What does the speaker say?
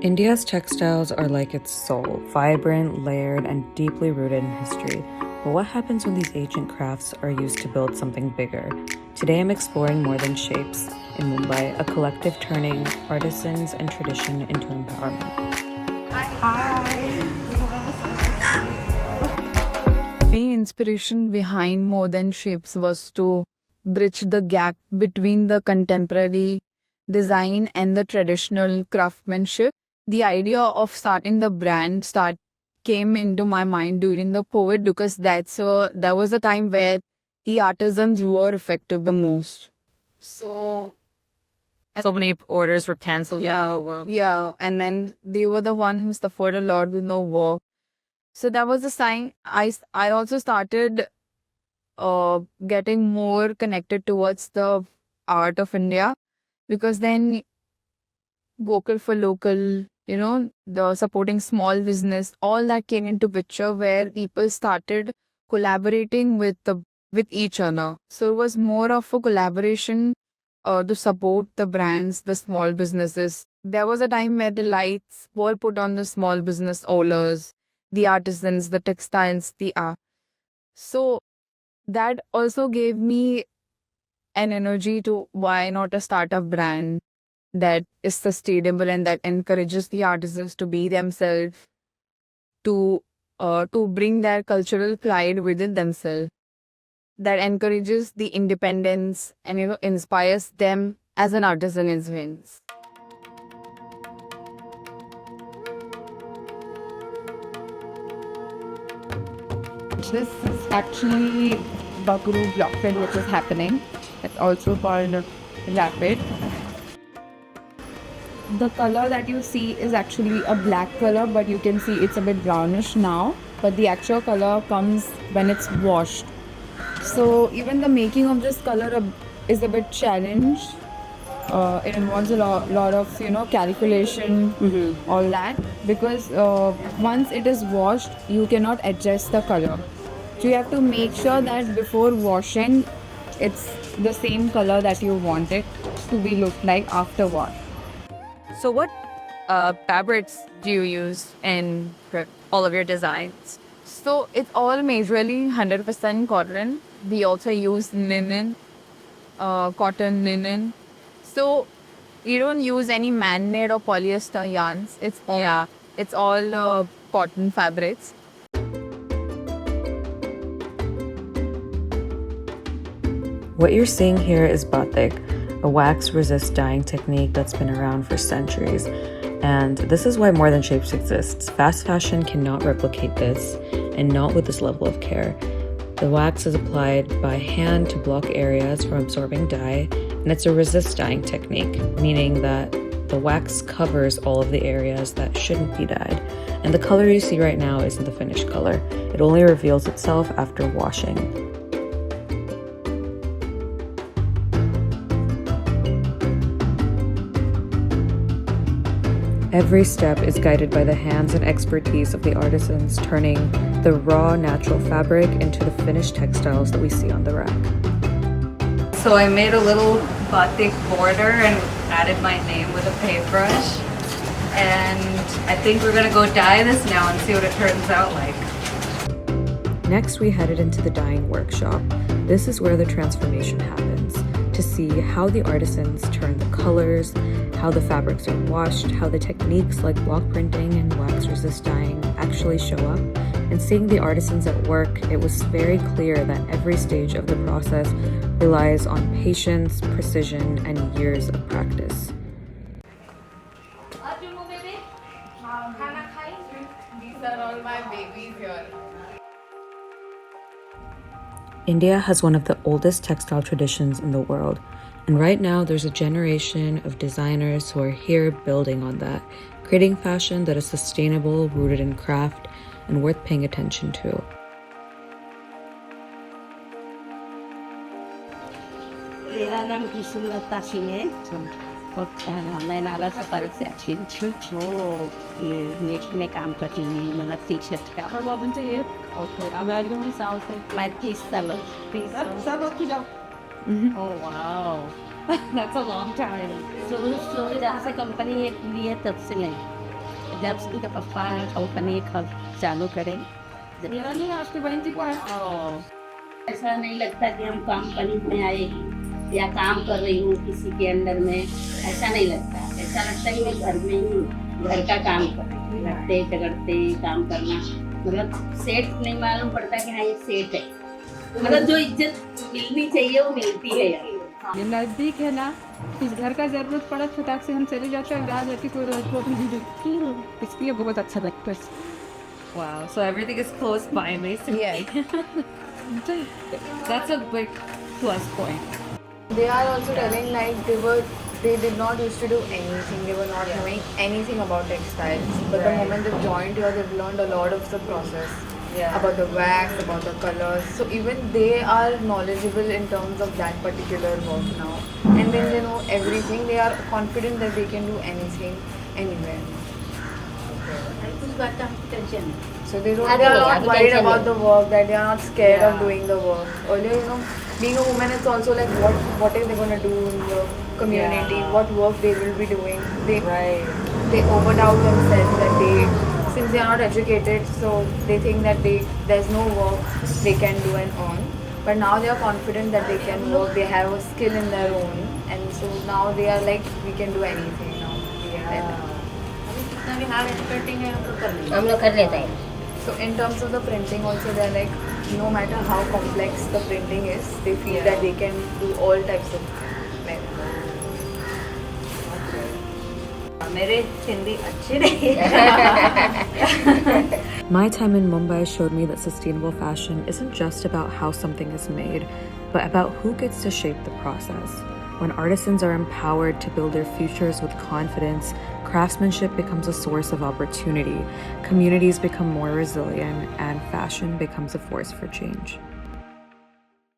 India's textiles are like its soul, vibrant, layered, and deeply rooted in history. But what happens when these ancient crafts are used to build something bigger? Today I'm exploring More Than Shapes in Mumbai, a collective turning artisans and tradition into empowerment. The inspiration behind More Than Shapes was to bridge the gap between the contemporary design and the traditional craftsmanship. The idea of starting the brand came into my mind during the COVID because that was a time where the artisans were affected the most. So Many orders were canceled. yeah, and then they were the one who suffered a lot with no work. So that was a sign. I also started getting more connected towards the art of India, because then vocal for local, the supporting small business, all that came into picture where people started collaborating with each other. So it was more of a collaboration to support the brands, the small businesses. There was a time where the lights were put on the small business owners, the artisans, the textiles, the art. So that also gave me an energy to why not a startup brand that is sustainable and that encourages the artisans to be themselves, to bring their cultural pride within themselves, that encourages the independence and inspires them as an artisan as well. This is actually Bagru blockhead which is happening. It's also called rapid. The color that you see is actually a black color, but you can see it's a bit brownish now. But the actual color comes when it's washed. So even the making of this color is a bit challenged. It involves a lot of calculation, all that, because once it is washed, you cannot adjust the color. So you have to make sure that before washing, it's the same color that you want it to be look like after wash. So, what fabrics do you use in all of your designs? So it's all majorly 100% cotton. We also use linen, cotton linen. So you don't use any man-made or polyester yarns. It's all cotton fabrics. What you're seeing here is Batik, a wax-resist dyeing technique that's been around for centuries. And this is why More Than Shapes exists. Fast fashion cannot replicate this, and not with this level of care. The wax is applied by hand to block areas from absorbing dye, and it's a resist dyeing technique, meaning that the wax covers all of the areas that shouldn't be dyed. And the color you see right now isn't the finished color. It only reveals itself after washing. Every step is guided by the hands and expertise of the artisans, turning the raw, natural fabric into the finished textiles that we see on the rack. So I made a little batik border and added my name with a paintbrush. And I think we're gonna go dye this now and see what it turns out like. Next, we headed into the dyeing workshop. This is where the transformation happens, to see how the artisans turn the colors, how the fabrics are washed, how the techniques like block printing and wax resist dyeing actually show up. And seeing the artisans at work, it was very clear that every stage of the process relies on patience, precision, and years of practice. These are all my babies here. India has one of the oldest textile traditions in the world. And right now, there's a generation of designers who are here building on that, creating fashion that is sustainable, rooted in craft, and worth paying attention to. Oh wow, that's a long time. So that's a company जब उनके पापा company चालू करें मेरा नहीं आपकी बहन जी को है ऐसा नहीं लगता कि हम कंपनी में आए या काम कर रही हूँ किसी के अंडर में, ऐसा नहीं लगता। ऐसा लगता है कि मैं घर में ही घर का काम कर रही हूँ, लड़ते झगड़ते काम करना, मतलब सेठ नहीं मालूम पड़ता कि हाँ ये सेठ है, मतलब जो इज्जत मिलनी चाहिए वो मिलती है यार। ये नजदीक है ना, इस घर का जरूरत पड़ा फटाक से हम चले जाते हैं, रात रहती कोई जरूरत नहीं देखती, इसलिए बहुत अच्छा लगता है। Wow, so everything is close by basically. That's a big plus point. They are also telling like they did not used to do anything. They were not knowing anything about textiles. But the moment they've joined here, they've learned a lot of the process. About the wax, about the colors. So even they are knowledgeable in terms of that particular work now. And then they know everything. They are confident that they can do anything, anywhere. कुछ बात का हमको tension नहीं। So they are not worried about the work, that they are not scared of doing the work. Earlier, you know, being a woman, it's also like what are they going to do in the community, what work they will be doing. They overdoubt themselves that since they are not educated, so they think that there's no work they can do and earn. But now they are confident that they can work, they have a skill in their own, and so now they are like, we can do anything now. कितना भी hard cutting है हम लोग कर लेते हैं। So in terms of the printing also, they're like, no matter how complex the printing is, they feel that they can do all types of मेरे हिंदी अच्छी नहीं My time in Mumbai showed me that sustainable fashion isn't just about how something is made, but about who gets to shape the process. When artisans are empowered to build their futures with confidence, craftsmanship becomes a source of opportunity, communities become more resilient, and fashion becomes a force for change.